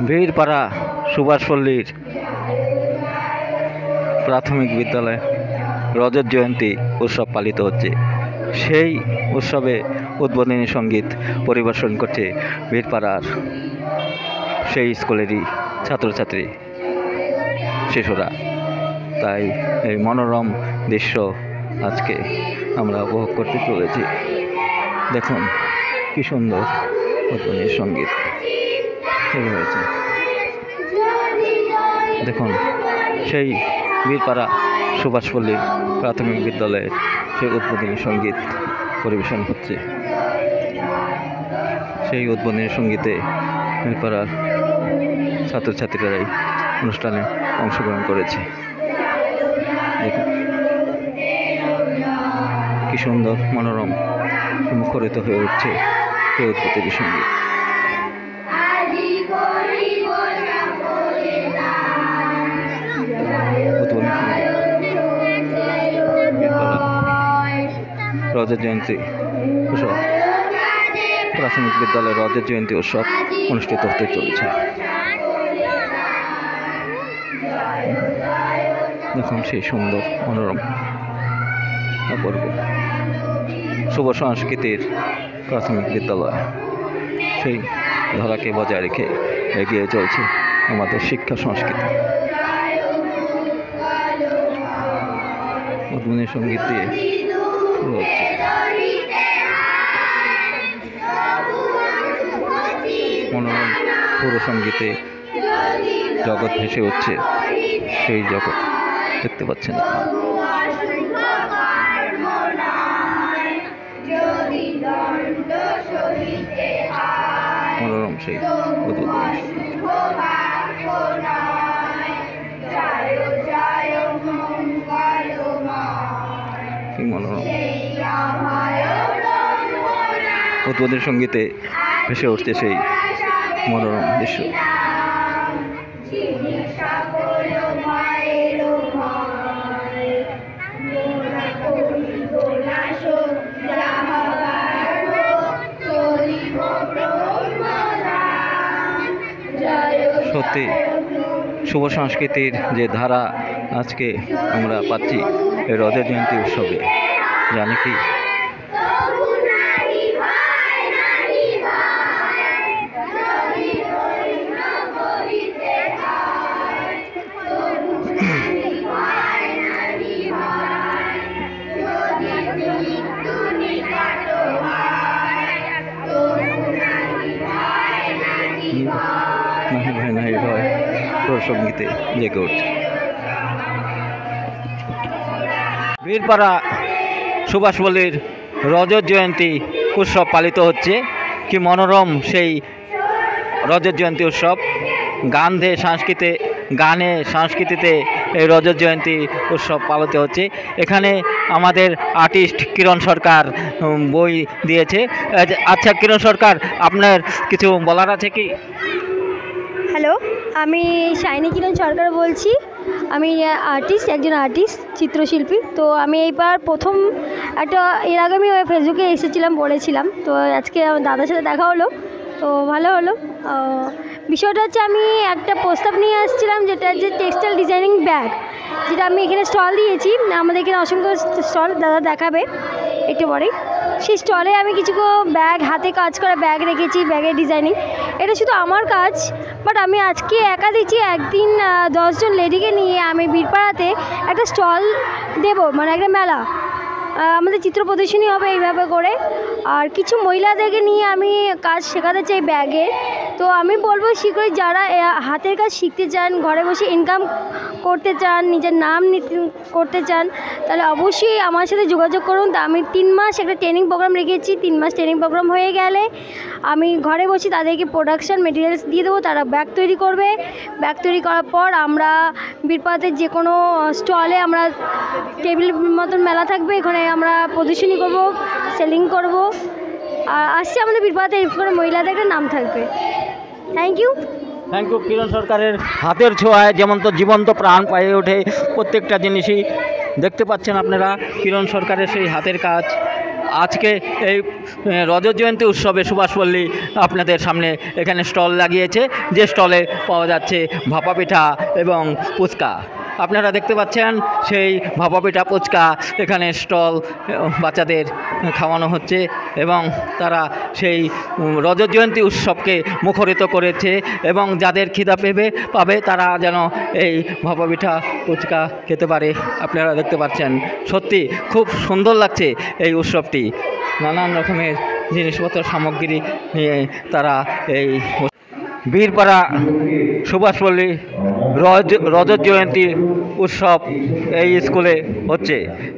বীরপাড়া সুভাষপল্লীর প্রাথমিক বিদ্যালয়ে রজত জয়ন্তী উৎসব পালিত হচ্ছে। সেই উৎসবে উদ্বোধনী সঙ্গীত পরিবেশন করছে বীরপাড়ার সেই স্কুলেরই ছাত্রছাত্রী শিশুরা। তাই এই মনোরম দৃশ্য আজকে আমরা উপভোগ করতে চলেছি। দেখুন কি সুন্দর উদ্বোধনী সঙ্গীত শুরু হয়েছে। দেখুন সেই বীরপাড়া সুভাষপল্লী প্রাথমিক বিদ্যালয়ের সেই উদ্বোধনী সঙ্গীত পরিবেশন হচ্ছে। সেই উদ্বোধনী সঙ্গীতে বীরপাড়ার ছাত্রছাত্রীরাই অনুষ্ঠানে অংশগ্রহণ করেছে। দেখুন কি সুন্দর মনোরম মুখরিত হয়ে উঠছে সেই উদ্বোধনী সঙ্গীত। রজত জয়ন্তী উৎসব প্রাথমিক বিদ্যালয়ে রজত জয়ন্তী উৎসব অনুষ্ঠিত হতে চলেছে। দেখুন সেই সুন্দর মনোরম অপূর্ব শুভ সংস্কৃতির প্রাথমিক বিদ্যালয় সেই ধারাকে বজায় রেখে এগিয়ে চলছে আমাদের শিক্ষা সংস্কৃতি। উদ্বোধনী সঙ্গীত দিয়ে শুরু হচ্ছে। মনোরম পুরো সঙ্গীতে জগৎ ভেসে উঠছে। সেই জগৎ দেখতে পাচ্ছেন মনোরম সেই উদ্বোধনী মনোরম উদ্বোধনী সঙ্গীতে ভেসে উঠছে সেই মনোরম দৃশ্য। সত্যি শুভ সংস্কৃতির যে ধারা আজকে আমরা পাচ্ছি এই রজত জয়ন্তী উৎসবে। জানি কি নাহি ভাই নাহি ভয় সঙ্গীতে জেগে উঠছে। বীরপাড়া সুভাষপল্লীর রজত জয়ন্তী উৎসব পালিত হচ্ছে। কি মনোরম সেই রজত জয়ন্তী উৎসব। গানে সংস্কৃতিতে এই রজত জয়ন্তী উৎসব পালিত হচ্ছে। এখানে আমাদের আর্টিস্ট কিরণ সরকার বই দিয়েছে। আচ্ছা কিরণ সরকার, আপনার কিছু বলার আছে কি? হ্যালো, আমি শাইনি কিরণ সরকার বলছি। আমি একজন আর্টিস্ট, চিত্রশিল্পী। তো আমি এইবার প্রথম এর আগে আমি ফেসবুকে এসেছিলাম, বলেছিলাম। তো আজকে আমার দাদার সাথে দেখা হলো, তো ভালো হলো। বিষয়টা হচ্ছে আমি একটা প্রস্তাব নিয়ে আসছিলাম, যেটা হচ্ছে টেক্সটাইল ডিজাইনিং ব্যাগ, যেটা আমি এখানে স্টল দিয়েছি। আমাদের এখানে অসংখ্য স্টল দাদা দেখাবে একটু পরেই। সেই স্টলে আমি কিছু ব্যাগ, হাতে কাজ করা ব্যাগ রেখেছি, ব্যাগের ডিজাইনিং। এটা শুধু আমার কাজ, বাট আমি আজকে একা দিচ্ছি। একদিন 10 জন লেডিকে নিয়ে আমি বীরপাড়াতে একটা স্টল দেবো, মানে একটা মেলা, আমাদের চিত্র প্রদর্শনী হবে এইভাবে করে। আর কিছু মহিলাদেরকে নিয়ে আমি কাজ শেখাতে চাই ব্যাগে। তো আমি বলবো শীঘ্রই যারা হাতের কাজ শিখতে চান, ঘরে বসে ইনকাম করতে চান, নিজের নাম করতে চান, তাহলে অবশ্যই আমার সাথে যোগাযোগ করুন। তা আমি 3 মাস একটা ট্রেনিং প্রোগ্রাম রেখেছি। 3 মাস ট্রেনিং প্রোগ্রাম হয়ে গেলে আমি ঘরে বসে তাদেরকে প্রোডাকশান মেটেরিয়ালস দিয়ে দেবো। তারা ব্যাগ তৈরি করবে। ব্যাগ তৈরি করার পর আমরা বীরপাড়াতে যে কোনো স্টলে আমরা টেবিল মতন মেলা থাকবে, এখানে আমরা প্রদর্শনী করব, সেলিং করব। আর আসছে আমাদের বীরপাড়াতে এই করে মহিলাদের একটা নাম থাকবে। থ্যাংক ইউ কিরণ সরকারের হাতের ছোঁয়ায় যেমন তো জীবন্ত প্রাণ পায়ে ওঠে প্রত্যেকটা জিনিসই। দেখতে পাচ্ছেন আপনারা কিরণ সরকারের সেই হাতের কাজ আজকে এই রজত জয়ন্তী উৎসবে সুভাষপল্লী আপনাদের সামনে এখানে স্টল লাগিয়েছে, যে স্টলে পাওয়া যাচ্ছে ভাপা পিঠা এবং ফুচকা। আপনারা দেখতে পাচ্ছেন সেই ভাপা পিঠা ফুচকা এখানে স্টল বাচ্চাদের খাওয়ানো হচ্ছে এবং তারা সেই রজত জয়ন্তী উৎসবকে মুখরিত করেছে এবং যাদের খিদা পাবে তারা যেন এই ভাপা পিঠা ফুচকা খেতে পারে। আপনারা দেখতে পাচ্ছেন সত্যি খুব সুন্দর লাগছে এই উৎসবটি। নানান রকমের জিনিসপত্র সামগ্রী নিয়ে তারা এই বীরপাড়া সুভাষপল্লী রজত জয়ন্তী উৎসব এই স্কুলে হচ্ছে,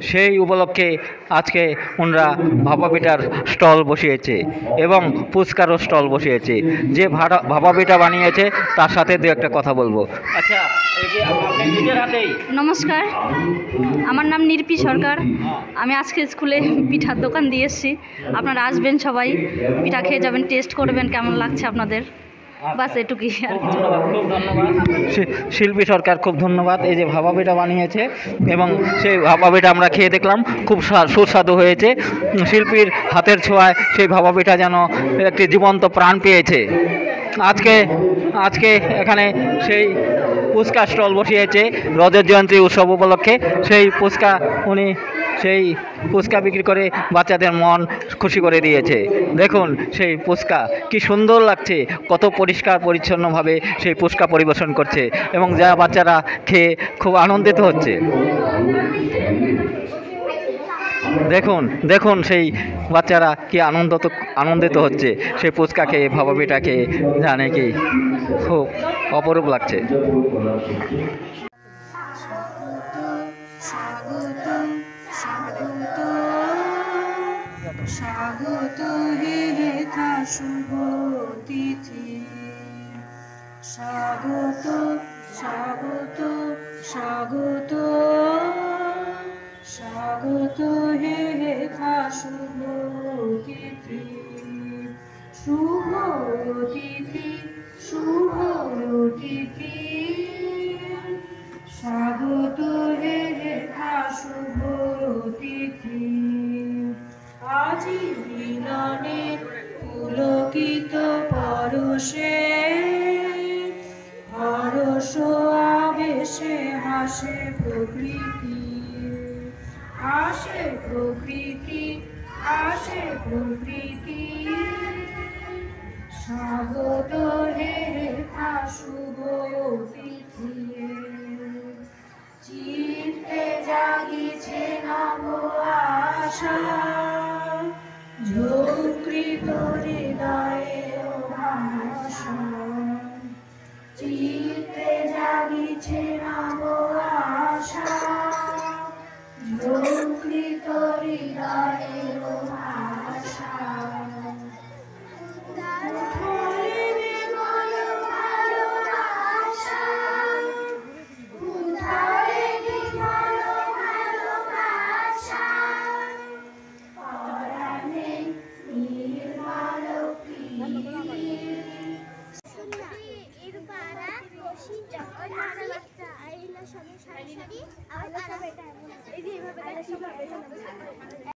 সেই উপলক্ষে আজকে ওনারা ভাপা পিঠার স্টল বসিয়েছে এবং ফুচকারও স্টল বসিয়েছে। যে ভাপা পিঠা বানিয়েছে তার সাথে দু একটা কথা বলবো। আচ্ছা, এই যে আপনি নিজের হাতেই। নমস্কার, আমার নাম নির্পি সরকার। আমি আজকে স্কুলে পিঠার দোকান দিয়ে এসেছি। আপনারা আসবেন, সবাই পিঠা খেয়ে যাবেন, টেস্ট করবেন কেমন লাগছে আপনাদের। বাস এটুকুই। খুব ধন্যবাদ শিল্পী সরকার, খুব ধন্যবাদ। এই যে ভাপা পিঠা বানিয়েছে এবং সেই ভাপা পিঠা আমরা খেয়ে দেখলাম, খুব সুস্বাদু হয়েছে। শিল্পীর হাতের ছোঁয়ায় সেই ভাপা পিঠা যেন একটি জীবন্ত প্রাণ পেয়েছে। আজকে এখানে সেই ফুচকা স্টল বসিয়েছে রজত জয়ন্তী উৎসব উপলক্ষে। সেই ফুচকা উনি সেই ফুচকা বিক্রি করে বাচ্চাদের মন খুশি করে দিয়েছে। দেখুন সেই ফুচকা কি সুন্দর লাগছে, কত পরিষ্কার পরিচ্ছন্নভাবে সেই ফুচকা পরিবেশন করছে এবং যা বাচ্চারা খেয়ে খুব আনন্দিত হচ্ছে। দেখুন সেই বাচ্চারা কি আনন্দিত হচ্ছে সেই ফুচকা খেয়ে, ভাপা পিঠা খেয়ে, জানে কি খুব অপরূপ লাগছে। স্বাগত হে রেখা শুভ তিথি, স্বাগত স্বাগত স্বাগত স্বাগত হে রেখা শুভ তিথি, শুভ তিথি শুভ তিথি, স্বাগত হে রেখা শুভ তিথি। আজি মিলনের পুলকিত পরশে, হরষ আবেশে হাসে প্রকৃতি, আসে প্রকৃতি, আসে প্রকৃতি। স্বাগত হে রেখা শুভ তিথি, চিত্তে জাগিছে নব আশা, ঝঙ্কৃত হৃদয়ে ভাষা। চিত্তে জাগিছে নব আশা, ঝঙ্কৃত হৃদয়ে ভাষা। জগন্নাথ